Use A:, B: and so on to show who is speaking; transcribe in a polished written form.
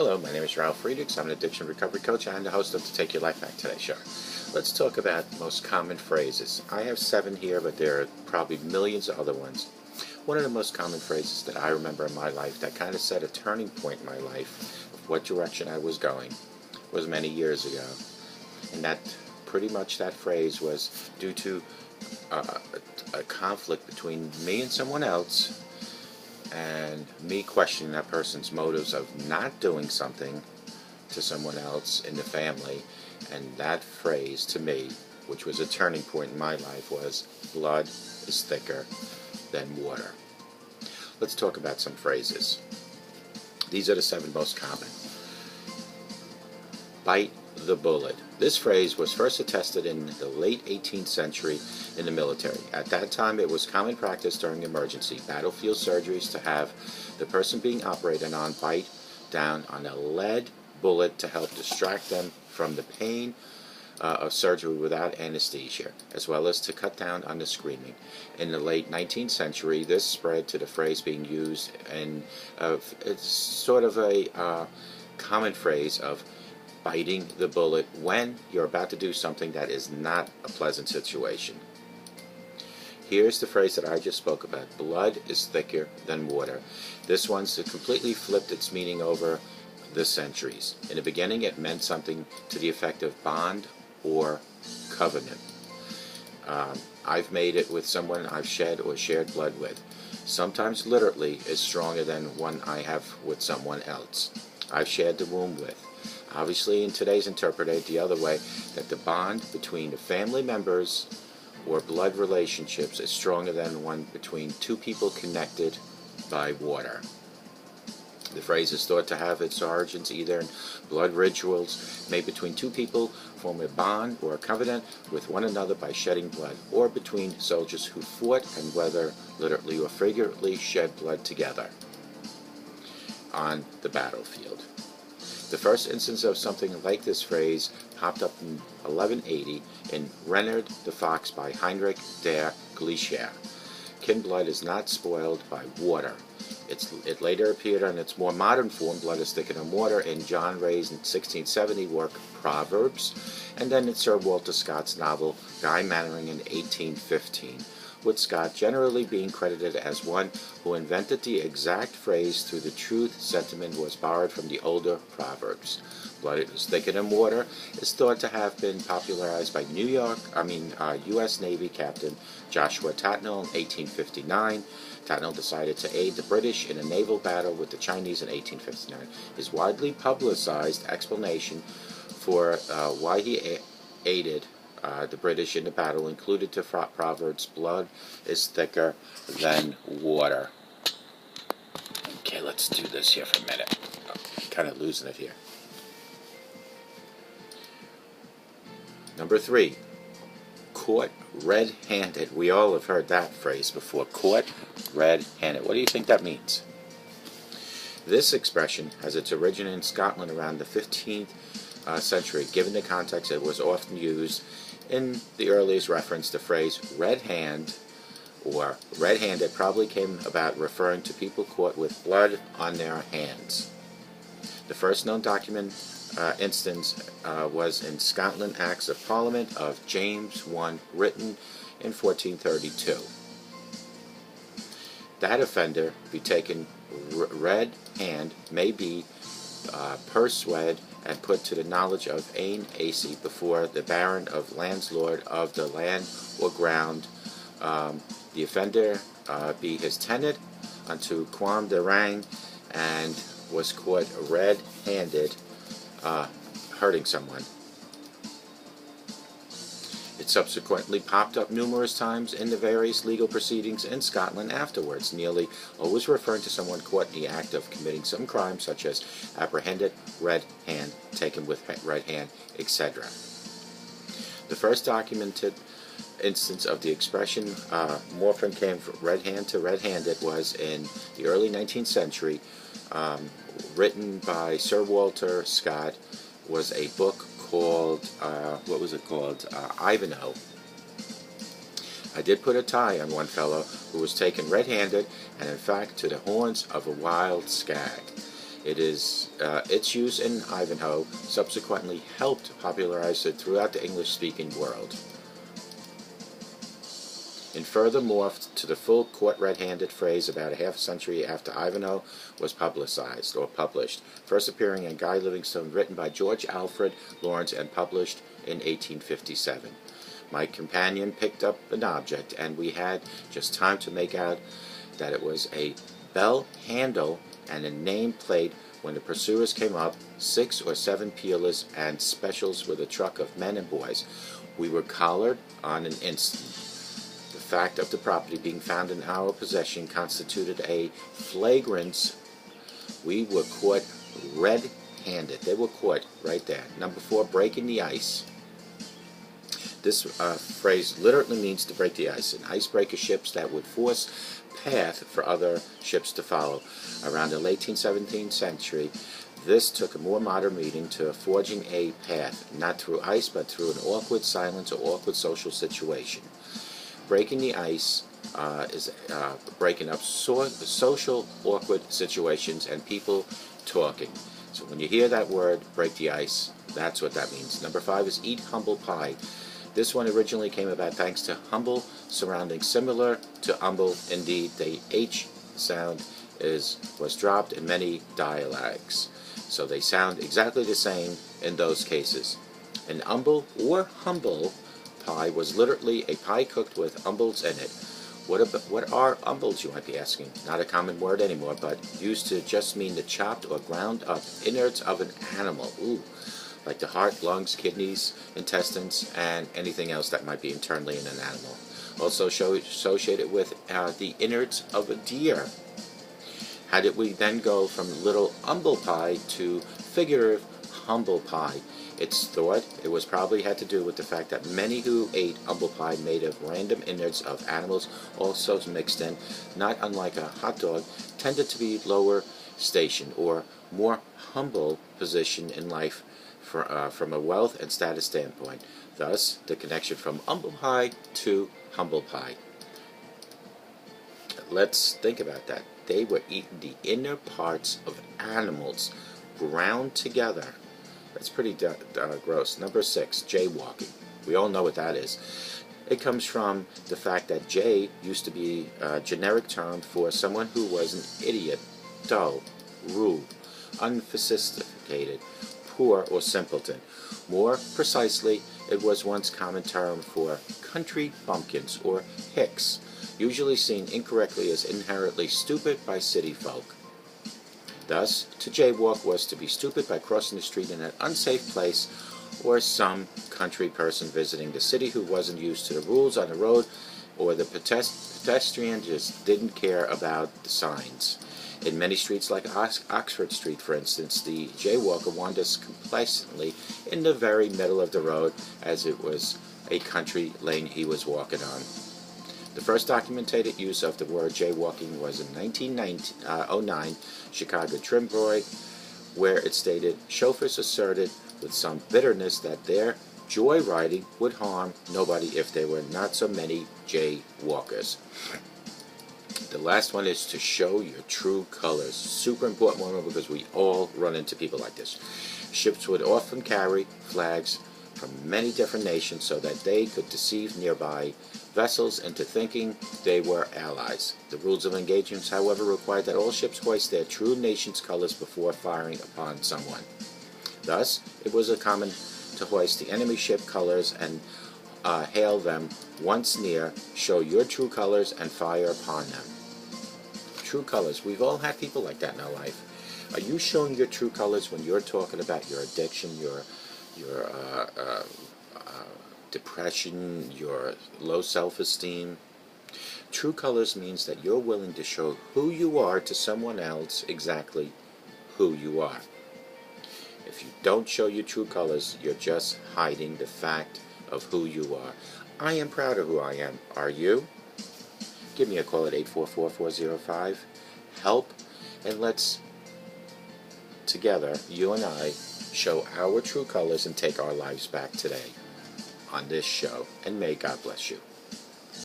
A: Hello, my name is Ralf Friedrichs. I'm an addiction recovery coach and the host of the Take Your Life Back Today show. Let's talk about most common phrases. I have 7 here, but there are probably millions of other ones. One of the most common phrases that I remember in my life that kind of set a turning point in my life of what direction I was going was many years ago. And that pretty much that phrase was due to a conflict between me and someone else, and me questioning that person's motives of not doing something to someone else in the family. And that phrase to me, which was a turning point in my life, was blood is thicker than water. Let's talk about some phrases. These are the 7 most common. Bite the bullet. This phrase was first attested in the late 18th century in the military. At that time, it was common practice during emergency battlefield surgeries to have the person being operated on bite down on a lead bullet to help distract them from the pain of surgery without anesthesia, as well as to cut down on the screaming. In the late 19th century, this spread to the phrase being used in it's sort of a common phrase of biting the bullet when you're about to do something that is not a pleasant situation. Here's the phrase that I just spoke about. Blood is thicker than water. This one's completely flipped its meaning over the centuries. In the beginning, it meant something to the effect of bond or covenant. I've made it with someone I've shed or shared blood with. Sometimes literally is stronger than one I have with someone else I've shared the womb with. Obviously, in today's interpreted the other way, that the bond between the family members or blood relationships is stronger than one between 2 people connected by water. The phrase is thought to have its origins either in blood rituals made between 2 people form a bond or a covenant with one another by shedding blood, or between soldiers who fought and whether literally or figuratively shed blood together on the battlefield. The first instance of something like this phrase popped up in 1180 in Renard the Fox by Heinrich der Glacier. Kin blood is not spoiled by water. It later appeared in its more modern form, Blood is Thicker Than Water, in John Ray's 1670 work Proverbs, and then in Sir Walter Scott's novel Guy Mannering in 1815, with Scott generally being credited as one who invented the exact phrase through the truth sentiment was borrowed from the older Proverbs. Blood is Thicker Than Water is thought to have been popularized by U.S. Navy Captain Joshua Tatnall in 1859. Tatnall decided to aid the British in a naval battle with the Chinese in 1859. His widely publicized explanation for why he aided the British in the battle included the Proverbs, blood is thicker than water. Okay, let's do this here for a minute. I'm kind of losing it here. Number 3, caught red-handed. We all have heard that phrase before, caught red-handed. What do you think that means? This expression has its origin in Scotland around the 15th century. Given the context, it was often used in the earliest reference. The phrase red hand or red-handed probably came about referring to people caught with blood on their hands. The first known document instance was in Scotland Acts of Parliament of James I, written in 1432. That offender be taken red hand may be persuaded and put to the knowledge of Ain Ac before the Baron of landlord of the land or ground. The offender be his tenant unto quam de rang, and was caught red-handed hurting someone. It subsequently popped up numerous times in the various legal proceedings in Scotland afterwards, nearly always referring to someone caught in the act of committing some crime, such as apprehended, red hand, taken with red hand, etc. The first documented instance of the expression morphing came from red hand to red-handed was in the early 19th century, written by Sir Walter Scott. Was a book called, what was it called? Ivanhoe. I did put a tie on one fellow who was taken red-handed and in fact to the horns of a wild stag. Its use in Ivanhoe subsequently helped popularize it throughout the English-speaking world. And further morphed to the full caught red-handed phrase about a half a century after Ivanhoe was publicized or published, first appearing in Guy Livingstone, written by George Alfred Lawrence and published in 1857. My companion picked up an object, and we had just time to make out that it was a bell handle and a name plate when the pursuers came up, 6 or 7 peelers and specials with a truck of men and boys. We were collared on an instant. The fact of the property being found in our possession constituted a flagrance. We were caught red-handed. They were caught right there. Number 4, breaking the ice. This phrase literally means to break the ice. An icebreaker ships that would force path for other ships to follow. Around the late 17th century, this took a more modern meaning to forging a path, not through ice, but through an awkward silence or awkward social situation. Breaking the ice is breaking up social awkward situations and people talking. So when you hear that word, break the ice, that's what that means. Number 5 is eat humble pie. This one originally came about thanks to humble surroundings, similar to humble. Indeed, the H sound was dropped in many dialects, so they sound exactly the same in those cases. An humble or humble pie was literally a pie cooked with umbles in it. What are umbles, you might be asking? Not a common word anymore, but used to just mean the chopped or ground up innards of an animal. Ooh, like the heart, lungs, kidneys, intestines, and anything else that might be internally in an animal. Also associated with the innards of a deer. How did we then go from little humble pie to figurative humble pie? It's thought it was probably had to do with the fact that many who ate humble pie made of random innards of animals also mixed in, not unlike a hot dog, tended to be lower station or more humble position in life from a wealth and status standpoint. Thus, the connection from humble pie to humble pie. Let's think about that. They were eating the inner parts of animals ground together. That's pretty gross. Number 6, jaywalking. We all know what that is. It comes from the fact that jay used to be a generic term for someone who was an idiot, dull, rude, unsophisticated, poor, or simpleton. More precisely, it was once a common term for country bumpkins or hicks, usually seen incorrectly as inherently stupid by city folk. Thus, to jaywalk was to be stupid by crossing the street in an unsafe place, or some country person visiting the city who wasn't used to the rules on the road, or the pedestrian just didn't care about the signs. In many streets like Oxford Street, for instance, the jaywalker wanders complacently in the very middle of the road as it was a country lane he was walking on. The first documented use of the word jaywalking was in 1909 Chicago Tribune, where it stated, chauffeurs asserted with some bitterness that their joyriding would harm nobody if there were not so many jaywalkers. The last one is to show your true colors. Super important one because we all run into people like this. Ships would often carry flags from many different nations so that they could deceive nearby vessels into thinking they were allies. The rules of engagement, however, required that all ships hoist their true nation's colors before firing upon someone. Thus, it was common to hoist the enemy ship colors and hail them once near, show your true colors, and fire upon them. True colors. We've all had people like that in our life. Are you showing your true colors when you're talking about your addiction, your depression, your low self-esteem? True colors means that you're willing to show who you are to someone else exactly who you are. If you don't show your true colors, you're just hiding the fact of who you are. I am proud of who I am. Are you? Give me a call at 844-405-HELP, and let's, together, you and I, show our true colors and take our lives back today on this show. And may God bless you.